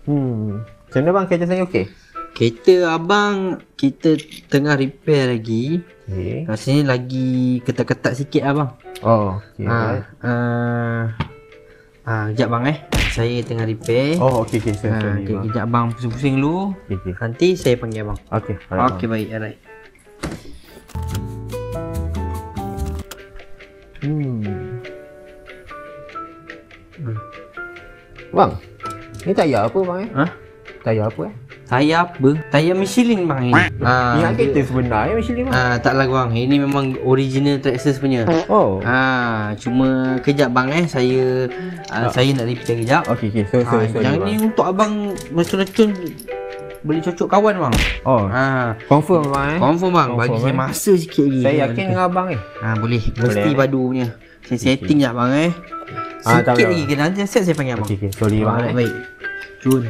Macam mana bang, kereta saya okey? Kereta abang kita tengah repair lagi. Okey. Rasanya lagi ketat-ketat sikit abang. Oh, okey. Sekejap bang saya tengah repair. Oh, okey okey. Sorry bang. Kejap abang pusing-pusing dulu. Okey. Nanti saya panggil abang. Okey. Alright, Okey baik, alright. Bang, ni tayar apa bang Ha? Tayar apa Tayar apa? Tayar Michelin bang ini. Ingat kereta sebenarnya Michelin bang. Taklah bang, ini memang original Traxxas punya. Oh. Cuma kejap bang saya saya nak repair kejap. Okey okey. Sorry Yang bang. ni untuk abang racun-racun boleh cocok kawan bang. Oh. Confirm bang Confirm bang, bagi Confirm, saya masa sikit lagi. Saya yakin dengan abang ni. Boleh. Mesti padu punya. Saya setting jap bang tak sikit apa, lagi kena nanti siap saya panggil abang. Okey okey. Sorry bang. Baik. Jun.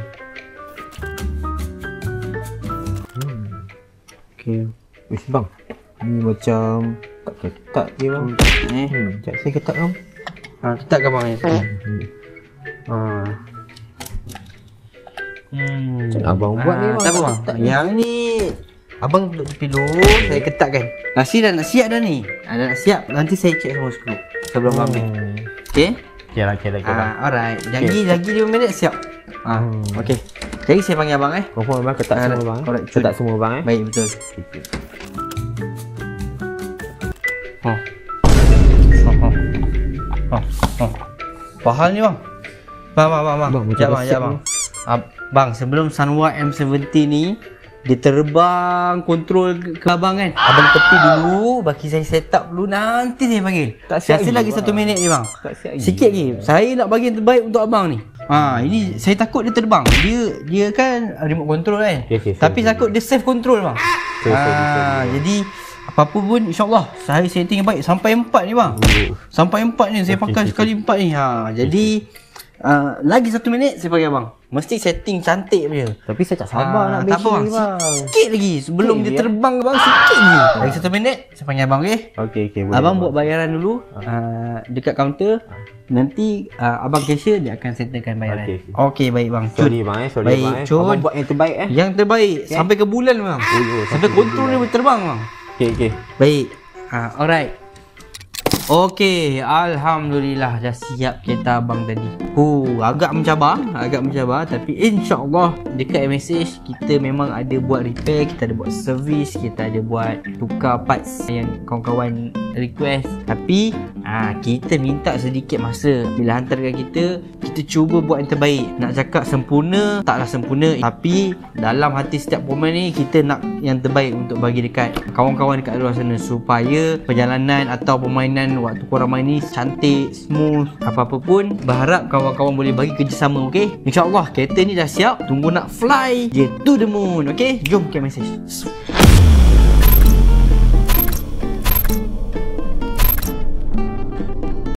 Okey. Wish bang. Ni macam tak ketat je bang. Sekejap saya ketat bang. Ketat ke bang ni? Macam abang buat ni bang. Tak apa bang. Yang ni abang duduk tepi dulu, saya ketatkan. Nasi dah nak siap dah ni. Dah nak siap. Nanti saya cek semua skru sebelum ambil. Okey? Okey lah. Alright. Lagi 5 minit siap. Okey. Jadi saya panggil abang Confirm bang, ketat semua bang. Ketat semua bang Baik, betul. Apa hal ni bang? Bang. Sekejap bang. Bang, sebelum Sanwa M70 ni dia terbang kontrol ke abang kan. Abang tepi dulu, bagi saya set up dulu, nanti saya panggil. Saya rasa lagi 1 minit ni bang. Sikit lagi. Saya nak bagi yang terbaik untuk abang ni. Ini saya takut dia terbang. Dia kan remote control kan. Tapi takut dia safe control bang. Jadi apa-apa pun insya-Allah saya setting yang baik sampai 4 ni bang. Sampai 4 ni saya pakai sekali 4 ni. Jadi lagi 1 minit saya panggil abang. Mesti setting cantik punya. Tapi saya tak sabar nak tak apa bang. Sikit lagi sebelum dia terbang bang, sikit lagi. Lagi 1 minit saya panggil abang okey. Abang buat bayaran dulu dekat kaunter. Nanti abang cashier dia akan settlekan bayaran. Okey baik bang. Sorry bang baik, Abang buat yang terbaik Yang terbaik sampai ke bulan bang. Sampai kontrol dia terbang bang. Okey. Baik. Alright. Okey, alhamdulillah dah siap kereta abang tadi. Agak mencabar tapi insya-Allah dekat MSH kita memang ada buat repair, kita ada buat servis, kita ada buat tukar parts yang kawan-kawan request. Tapi kita minta sedikit masa. Bila hantarkan kita cuba buat yang terbaik. Nak cakap sempurna, taklah sempurna, tapi dalam hati setiap pemain ni kita nak yang terbaik untuk bagi dekat kawan-kawan dekat luar sana supaya perjalanan atau permainan waktu korang main ni cantik, smooth, apa-apa pun. Berharap kawan-kawan boleh bagi kerjasama, okey? InsyaAllah kereta ni dah siap. Tunggu nak fly je to the moon, okey? Jom ke message.